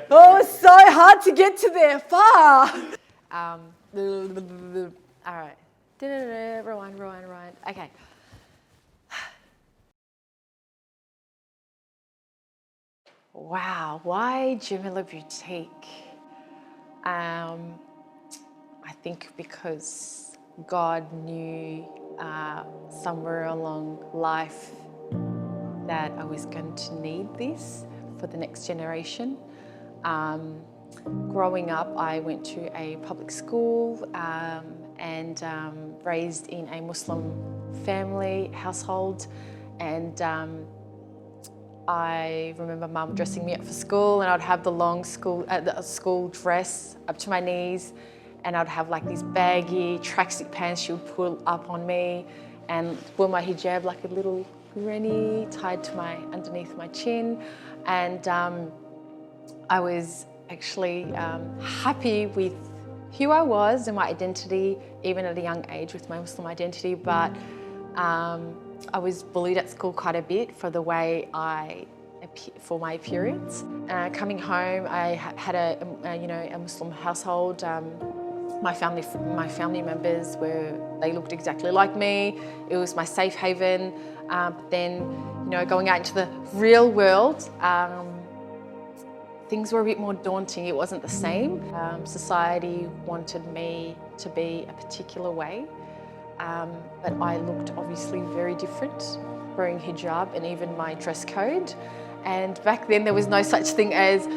Oh, it's so hard to get to there. Far. All right. Rewind. Okay. Wow. Why Jamela Boutique? I think because God knew somewhere along life that I was going to need this for the next generation. Growing up, I went to a public school and raised in a Muslim family household, and I remember Mum dressing me up for school, and I'd have the long school dress up to my knees, and I'd have like these baggy tracksuit pants she would pull up on me, and wear my hijab like a little granny tied to underneath my chin, and I was actually happy with who I was and my identity, even at a young age with my Muslim identity, but I was bullied at school quite a bit for the way for my appearance. Coming home, I had a Muslim household. My family members they looked exactly like me. It was my safe haven. But then, going out into the real world, things were a bit more daunting. It wasn't the same. Society wanted me to be a particular way, but I looked obviously very different, wearing hijab and even my dress code. And back then there was no such thing as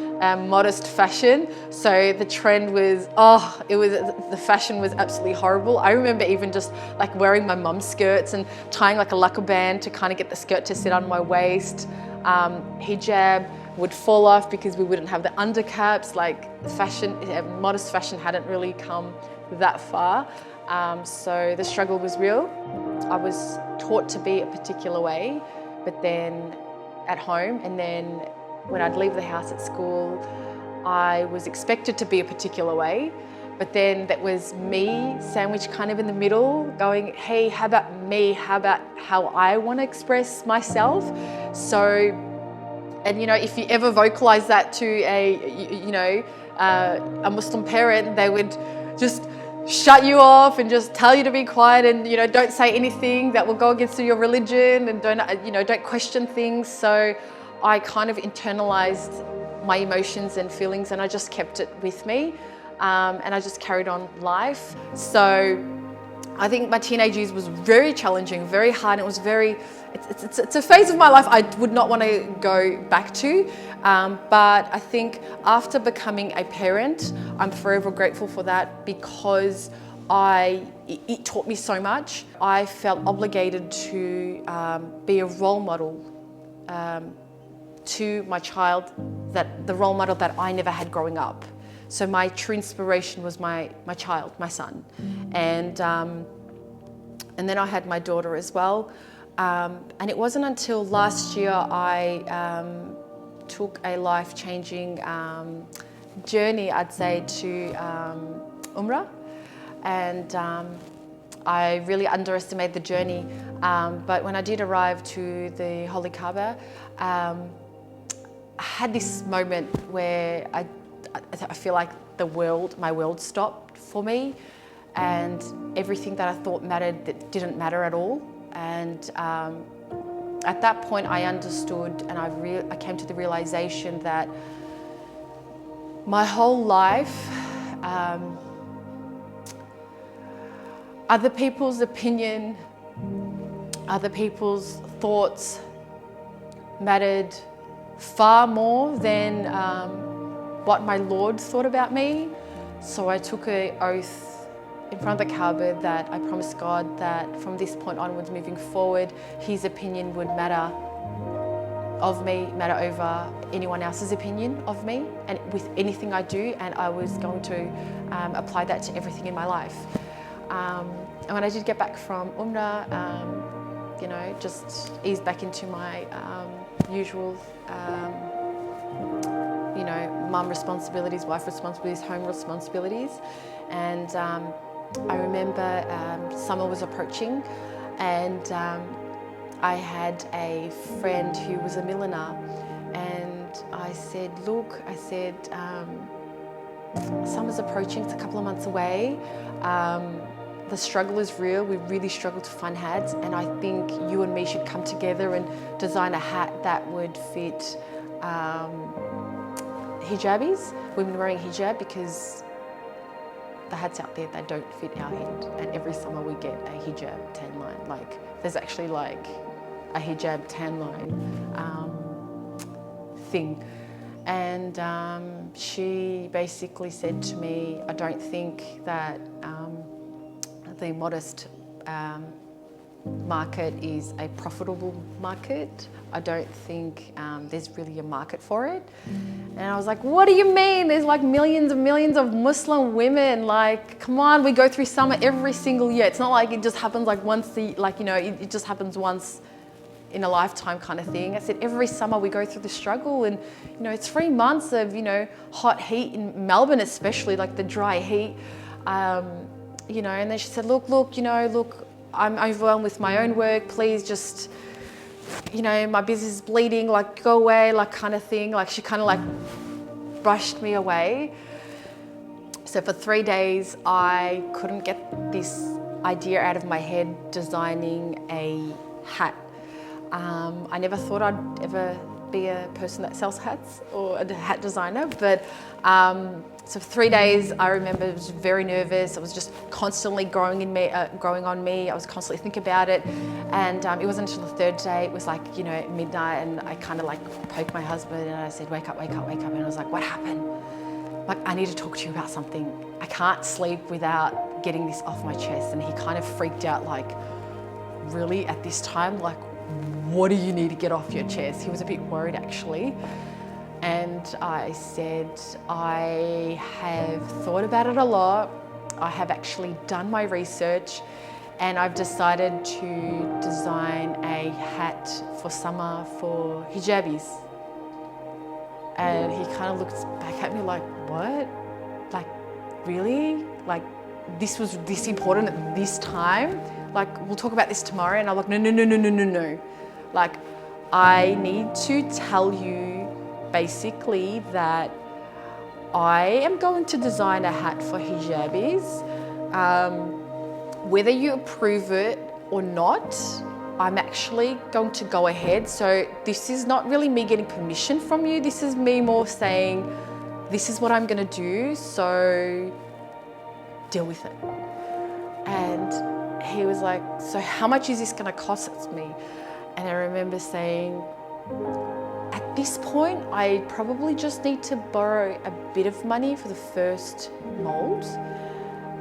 modest fashion. So the trend was, the fashion was absolutely horrible. I remember even just like wearing my mum's skirts and tying like a lacquer band to kind of get the skirt to sit on my waist. Hijab would fall off because we wouldn't have the undercaps. Like modest fashion hadn't really come that far. So the struggle was real. I was taught to be a particular way, but then at home, and then when I'd leave the house at school, I was expected to be a particular way, but then that was me sandwiched kind of in the middle, going, hey, how about me? How about how I want to express myself? So, and if you ever vocalize that to a Muslim parent, they would just shut you off and just tell you to be quiet and don't say anything that will go against your religion, and don't question things. So I kind of internalized my emotions and feelings, and I just kept it with me, and I just carried on life. So I think my teenage years was very challenging, very hard. It was it's a phase of my life I would not want to go back to. But I think after becoming a parent, I'm forever grateful for that, because it taught me so much. I felt obligated to be a role model to my child, the role model that I never had growing up. So my true inspiration was my child, my son. And then I had my daughter as well. And it wasn't until last year I took a life-changing journey, I'd say, to Umrah. And I really underestimated the journey. But when I did arrive to the Holy Kaaba, I had this moment where I feel like my world stopped for me, and everything that I thought mattered that didn't matter at all. And at that point I understood, and I came to the realization that my whole life, other people's opinion, other people's thoughts mattered far more than what my Lord thought about me. So I took an oath in front of the Kaaba that I promised God that from this point onwards, moving forward, His opinion would matter over anyone else's opinion of me, and with anything I do, and I was going to apply that to everything in my life. And when I did get back from Umrah, just eased back into my usual mum responsibilities, wife responsibilities, home responsibilities. And I remember summer was approaching, and I had a friend who was a milliner, and I said, look, summer's approaching, it's a couple of months away. The struggle is real, we really struggle to find hats, and I think you and me should come together and design a hat that would fit hijabis, women wearing hijab, because the hats out there, they don't fit our head. And every summer we get a hijab tan line. Like, there's actually like a hijab tan line thing. And she basically said to me, I don't think that the modest market is a profitable market. I don't think there's really a market for it. And I was like, what do you mean? There's like millions and millions of Muslim women. Like, come on, we go through summer every single year. It's not like it just happens like once, it just happens once in a lifetime kind of thing. I said, every summer we go through the struggle, and it's 3 months of, hot heat in Melbourne, especially like the dry heat. And then she said, look, I'm overwhelmed with my own work. Please just, my business is bleeding, like go away, like kind of thing. Like she kind of like brushed me away. So for 3 days, I couldn't get this idea out of my head, designing a hat. I never thought I'd ever be a person that sells hats or a hat designer, but so for 3 days, I remember I was very nervous. It was just constantly growing on me. I was constantly thinking about it, and it wasn't until the 3rd day. It was like midnight, and I kind of like poked my husband, and I said, "Wake up, wake up, wake up!" And I was like, "What happened?" Like, I need to talk to you about something. I can't sleep without getting this off my chest. And he kind of freaked out, like, really at this time, like, what do you need to get off your chest? He was a bit worried actually. And I said, I have thought about it a lot. I have actually done my research, and I've decided to design a hat for summer for hijabis. And he kind of looked back at me like, what? Like, really? Like, this was this important at this time? Like, we'll talk about this tomorrow. And I'm like, no. Like, I need to tell you basically that I am going to design a hat for hijabis. Whether you approve it or not, I'm actually going to go ahead. So this is not really me getting permission from you. This is me more saying, this is what I'm going to do, so deal with it. And he was like, so how much is this going to cost me? And I remember saying, at this point, I probably just need to borrow a bit of money for the first mold.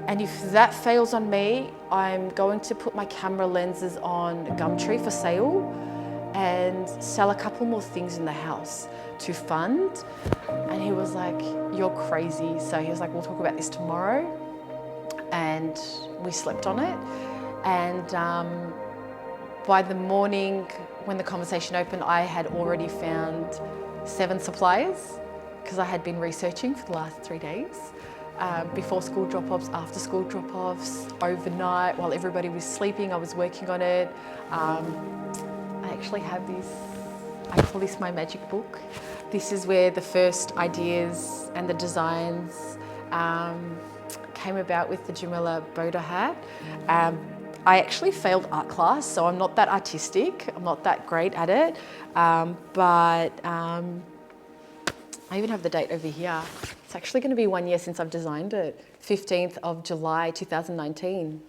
And if that fails on me, I'm going to put my camera lenses on Gumtree for sale and sell a couple more things in the house to fund. And he was like, you're crazy. So he was like, we'll talk about this tomorrow. And we slept on it. And by the morning, when the conversation opened, I had already found 7 suppliers because I had been researching for the last 3 days. Before school drop-offs, after school drop-offs, overnight, while everybody was sleeping, I was working on it. I actually have this, I call this my magic book. This is where the first ideas and the designs came about with the Jamela Boda hat. I actually failed art class, so I'm not that artistic, I'm not that great at it, but I even have the date over here. It's actually going to be 1 year since I've designed it, 15th of July 2019.